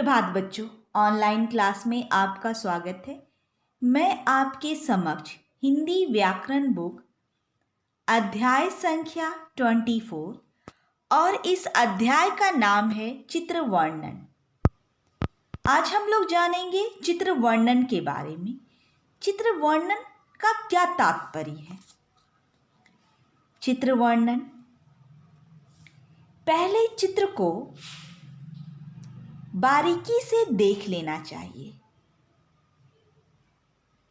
सुप्रभात बच्चों। Online class में आपका स्वागत है। मैं आपके समक्ष हिंदी व्याकरण बुक अध्याय संख्या 24 और इस अध्याय का नाम है चित्र वर्णन। आज हम लोग जानेंगे चित्र वर्णन के बारे में। चित्र वर्णन का क्या तात्पर्य है? चित्र वर्णन, पहले चित्र को बारीकी से देख लेना चाहिए।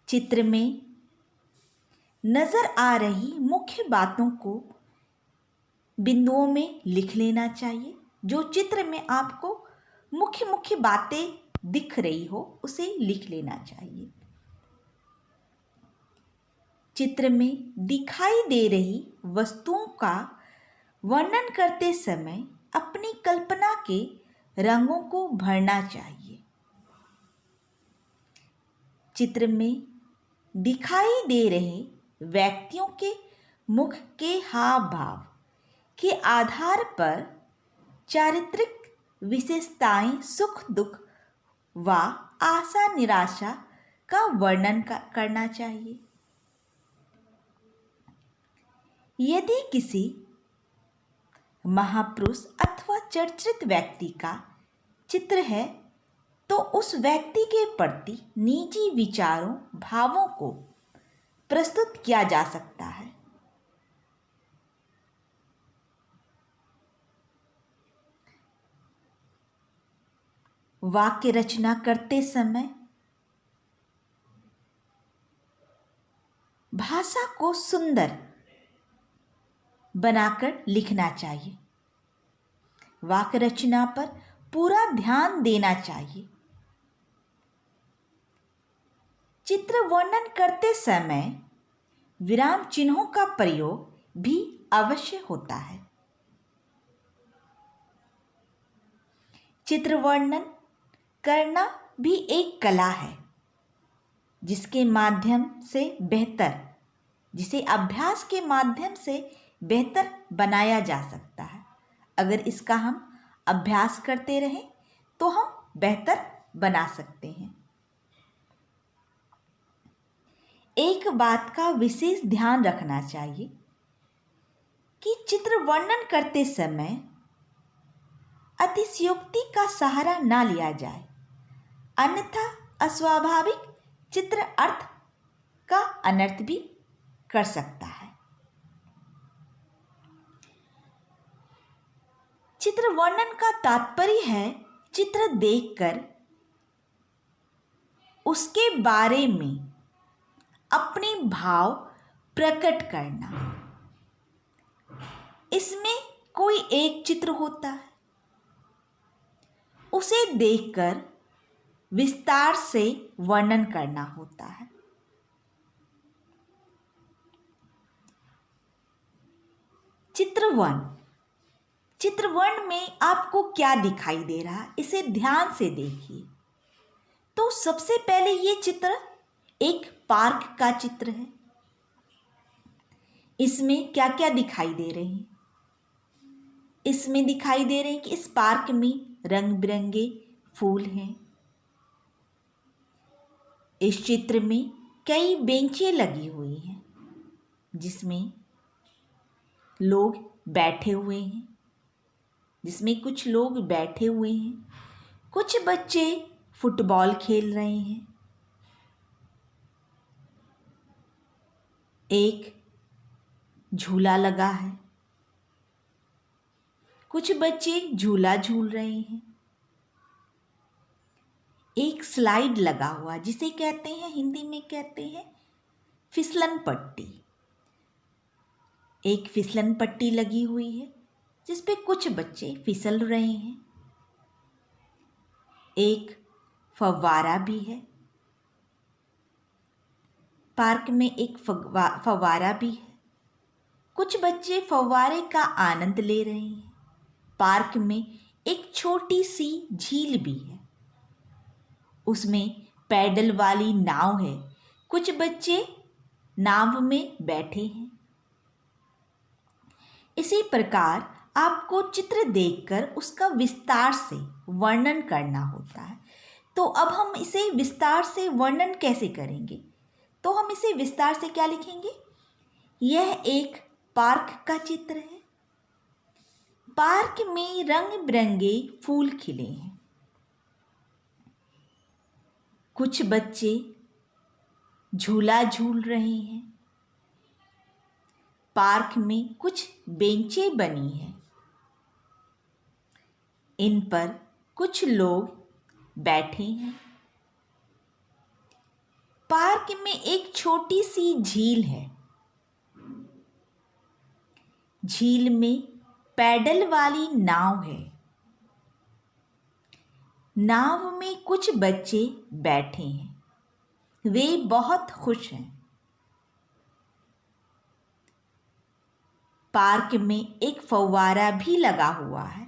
चित्र में नजर आ रही मुख्य बातों को बिंदुओं में लिख लेना चाहिए। जो चित्र में आपको मुख्य बातें दिख रही हो उसे लिख लेना चाहिए। चित्र में दिखाई दे रही वस्तुओं का वर्णन करते समय अपनी कल्पना के रंगों को भरना चाहिए। चित्र में दिखाई दे रहे व्यक्तियों के मुख के हाव भाव के आधार पर चारित्रिक विशेषताएं, सुख दुख व आशा निराशा का वर्णन करना चाहिए। यदि किसी महापुरुष अथवा चर्चित व्यक्ति का चित्र है तो उस व्यक्ति के प्रति निजी विचारों, भावों को प्रस्तुत किया जा सकता है। वाक्य रचना करते समय भाषा को सुंदर बनाकर लिखना चाहिए। वाक्य रचना पर पूरा ध्यान देना चाहिए। चित्र वर्णन करते समय विराम चिन्हों का प्रयोग भी अवश्य होता है। चित्र वर्णन करना भी एक कला है जिसे अभ्यास के माध्यम से बेहतर बनाया जा सकता है। अगर इसका हम अभ्यास करते रहें तो हम बेहतर बना सकते हैं। एक बात का विशेष ध्यान रखना चाहिए कि चित्र वर्णन करते समय अतिशयोक्ति का सहारा ना लिया जाए, अन्यथा अस्वाभाविक चित्र अर्थ का अनर्थ भी कर सकता है। चित्र वर्णन का तात्पर्य है चित्र देखकर उसके बारे में अपने भाव प्रकट करना। इसमें कोई एक चित्र होता है, उसे देखकर विस्तार से वर्णन करना होता है। चित्रवर्ण में आपको क्या दिखाई दे रहा है, इसे ध्यान से देखिए। तो सबसे पहले ये चित्र एक पार्क का चित्र है। इसमें क्या क्या दिखाई दे रहे हैं? इसमें दिखाई दे रहे हैं कि इस पार्क में रंग बिरंगे फूल हैं। इस चित्र में कई बेंचें लगी हुई हैं जिसमें लोग बैठे हुए हैं, कुछ बच्चे फुटबॉल खेल रहे हैं। एक झूला लगा है, कुछ बच्चे झूला झूल रहे हैं। एक स्लाइड लगा हुआ जिसे कहते हैं, हिंदी में कहते हैं फिसलन पट्टी। एक फिसलन पट्टी लगी हुई है जिस पे कुछ बच्चे फिसल रहे हैं। एक फव्वारा भी है। पार्क में एक फव्वारा भी है। कुछ बच्चे फव्वारे का आनंद ले रहे हैं। पार्क में एक छोटी सी झील भी है, उसमें पैडल वाली नाव है। कुछ बच्चे नाव में बैठे हैं। इसी प्रकार आपको चित्र देखकर उसका विस्तार से वर्णन करना होता है। तो अब हम इसे विस्तार से वर्णन कैसे करेंगे? तो हम इसे विस्तार से क्या लिखेंगे? यह एक पार्क का चित्र है। पार्क में रंग बिरंगे फूल खिले हैं। कुछ बच्चे झूला झूल रहे हैं। पार्क में कुछ बेंचें बनी हैं। इन पर कुछ लोग बैठे हैं। पार्क में एक छोटी सी झील है। झील में पैडल वाली नाव है। नाव में कुछ बच्चे बैठे हैं। वे बहुत खुश हैं। पार्क में एक फव्वारा भी लगा हुआ है।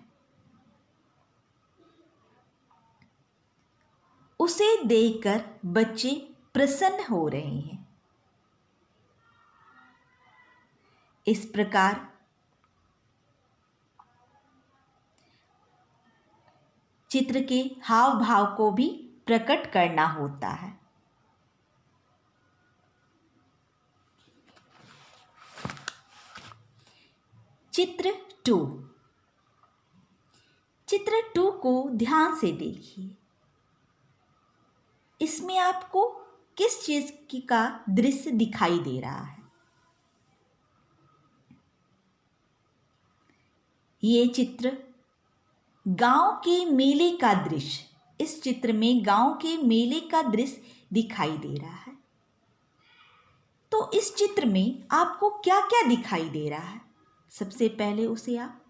उसे देखकर बच्चे प्रसन्न हो रहे हैं। इस प्रकार चित्र के हाव भाव को भी प्रकट करना होता है। चित्र 2। चित्र 2 को ध्यान से देखिए। इसमें आपको किस चीज का दृश्य दिखाई दे रहा है? ये चित्र गांव के मेले का दृश्य, इस चित्र में गांव के मेले का दृश्य दिखाई दे रहा है। तो इस चित्र में आपको क्या क्या दिखाई दे रहा है? सबसे पहले उसे आप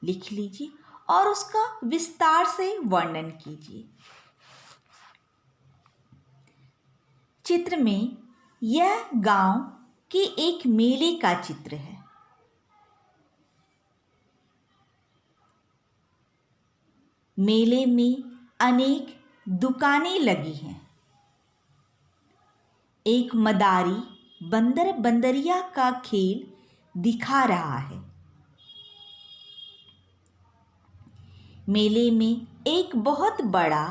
लिख लीजिए और उसका विस्तार से वर्णन कीजिए। चित्र में यह गांव के एक मेले का चित्र है। मेले में अनेक दुकानें लगी हैं। एक मदारी बंदर बंदरिया का खेल दिखा रहा है। मेले में एक बहुत बड़ा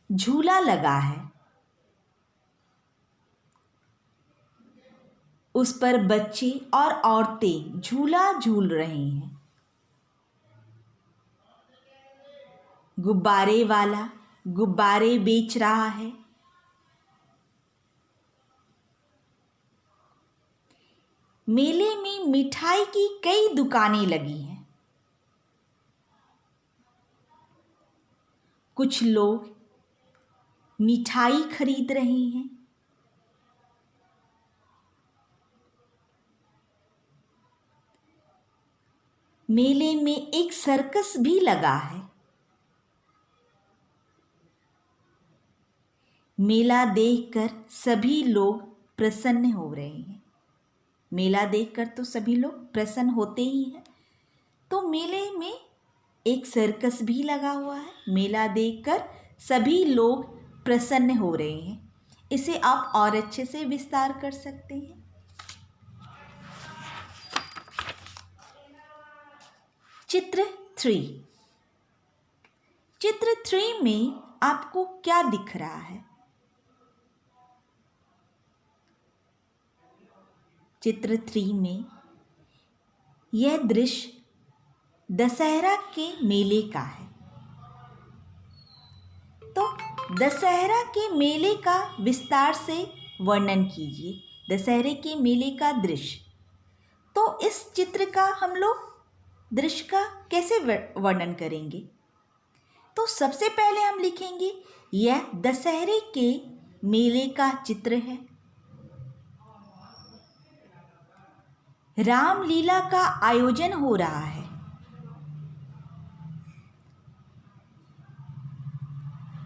झूला लगा है। उस पर बच्चे और औरतें झूला झूल रहे हैं। गुब्बारे वाला गुब्बारे बेच रहा है। मेले में मिठाई की कई दुकानें लगी हैं। कुछ लोग मिठाई खरीद रहे हैं। मेले में एक सर्कस भी लगा है। मेला देखकर सभी लोग प्रसन्न हो रहे हैं। मेला देखकर तो सभी लोग प्रसन्न होते ही हैं। तो मेले में एक सर्कस भी लगा हुआ है। मेला देखकर सभी लोग प्रसन्न हो रहे हैं। इसे आप और अच्छे से विस्तार कर सकते हैं। चित्र 3। चित्र 3 में आपको क्या दिख रहा है? चित्र 3 में यह दृश्य दशहरा के मेले का है। तो दशहरा के मेले का विस्तार से वर्णन कीजिए। दशहरे के मेले का दृश्य। तो इस चित्र का हम लोग दृश्य का कैसे वर्णन करेंगे? तो सबसे पहले हम लिखेंगे यह दशहरे के मेले का चित्र है। रामलीला का आयोजन हो रहा है।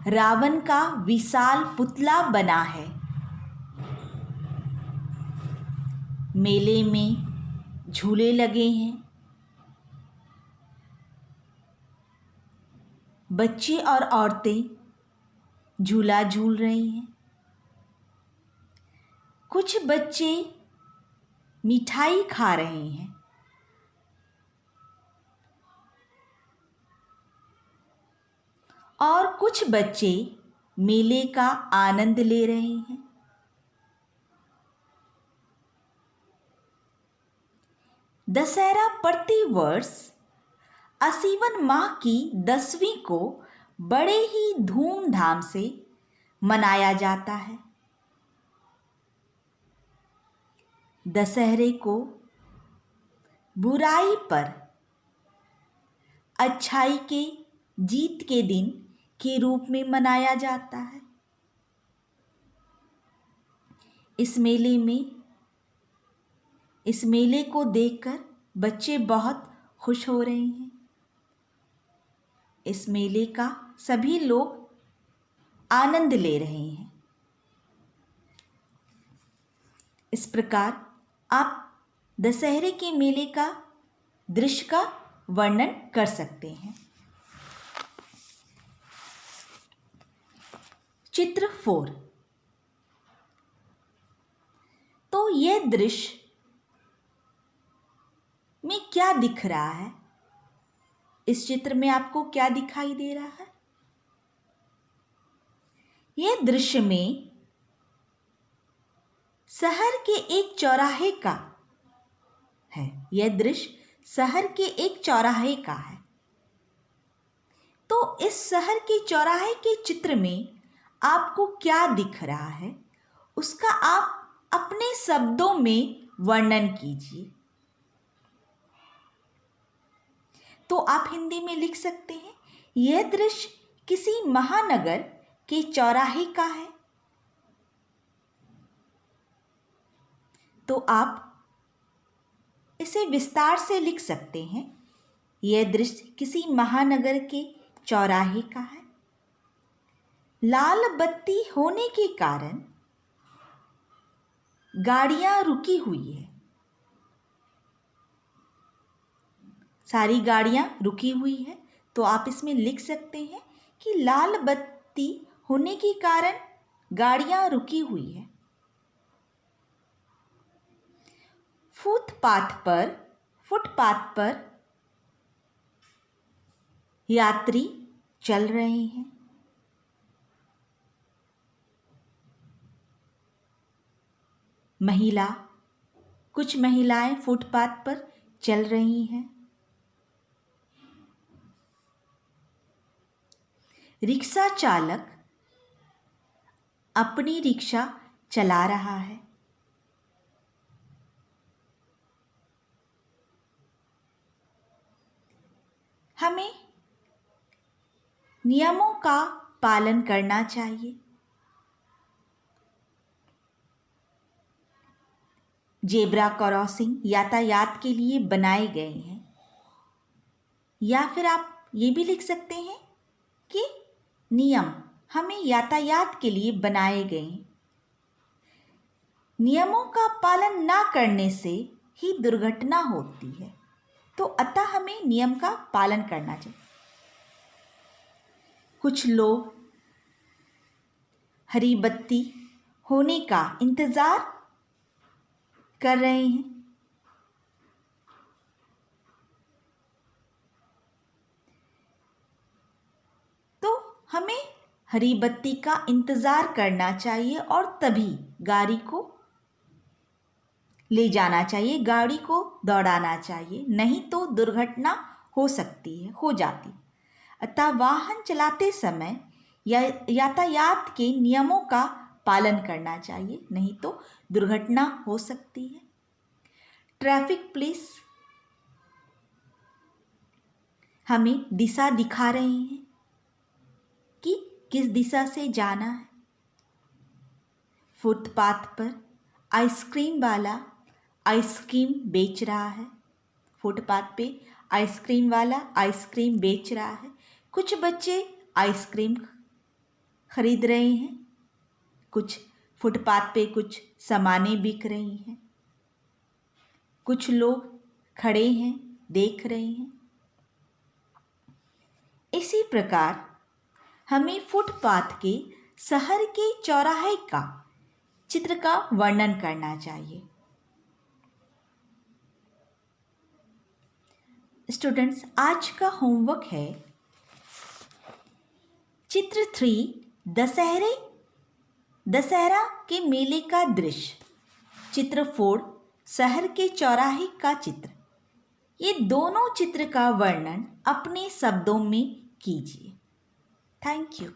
रावण का विशाल पुतला बना है। मेले में झूले लगे हैं। बच्चे और औरतें झूला झूल रही हैं। कुछ बच्चे मिठाई खा रहे हैं। और कुछ बच्चे मेले का आनंद ले रहे हैं। दशहरा प्रतिवर्ष आसीन माह की 10वीं को बड़े ही धूमधाम से मनाया जाता है। दशहरे को बुराई पर अच्छाई के जीत के दिन के रूप में मनाया जाता है। इस मेले को देखकर बच्चे बहुत खुश हो रहे हैं। इस मेले का सभी लोग आनंद ले रहे हैं। इस प्रकार आप दशहरे के मेले का दृश्य का वर्णन कर सकते हैं। चित्र 4। तो यह दृश्य में क्या दिख रहा है? इस चित्र में आपको क्या दिखाई दे रहा है? यह दृश्य में शहर के एक चौराहे का है। यह दृश्य शहर के एक चौराहे का है। तो इस शहर के चौराहे के चित्र में आपको क्या दिख रहा है, उसका आप अपने शब्दों में वर्णन कीजिए। तो आप हिंदी में लिख सकते हैं, यह दृश्य किसी महानगर के चौराहे का है। तो आप इसे विस्तार से लिख सकते हैं, यह दृश्य किसी महानगर के चौराहे का है। लाल बत्ती होने के कारण गाड़ियां रुकी हुई है। सारी गाड़ियां रुकी हुई है। तो आप इसमें लिख सकते हैं कि लाल बत्ती होने के कारण गाड़ियां रुकी हुई है। फुटपाथ पर यात्री चल रहे हैं। कुछ महिलाएं फुटपाथ पर चल रही हैं। रिक्शा चालक अपनी रिक्शा चला रहा है। हमें नियमों का पालन करना चाहिए। जेब्रा क्रॉसिंग यातायात के लिए बनाए गए हैं। या फिर आप ये भी लिख सकते हैं कि नियम हमें यातायात के लिए बनाए गए हैं। नियमों का पालन ना करने से ही दुर्घटना होती है। तो अतः हमें नियम का पालन करना चाहिए। कुछ लोग हरी बत्ती होने का इंतजार कर रहे हैं। तो हमें हरी बत्ती का इंतजार करना चाहिए और तभी गाड़ी को ले जाना चाहिए, गाड़ी को दौड़ाना चाहिए, नहीं तो दुर्घटना हो जाती। अतः वाहन चलाते समय यातायात के नियमों का पालन करना चाहिए, नहीं तो दुर्घटना हो सकती है। ट्रैफिक पुलिस हमें दिशा दिखा रहे हैं कि किस दिशा से जाना है। फुटपाथ पर आइसक्रीम वाला आइसक्रीम बेच रहा है। फुटपाथ पे आइसक्रीम वाला आइसक्रीम बेच रहा है। कुछ बच्चे आइसक्रीम खरीद रहे हैं। कुछ फुटपाथ पे कुछ सामानें बिक रही हैं। कुछ लोग खड़े हैं, देख रहे हैं। इसी प्रकार हमें फुटपाथ के शहर के चौराहे का चित्र का वर्णन करना चाहिए। स्टूडेंट्स, आज का होमवर्क है चित्र 3 दशहरा के मेले का दृश्य। चित्र 4 शहर के चौराहे का चित्र। ये दोनों चित्र का वर्णन अपने शब्दों में कीजिए। Thank you.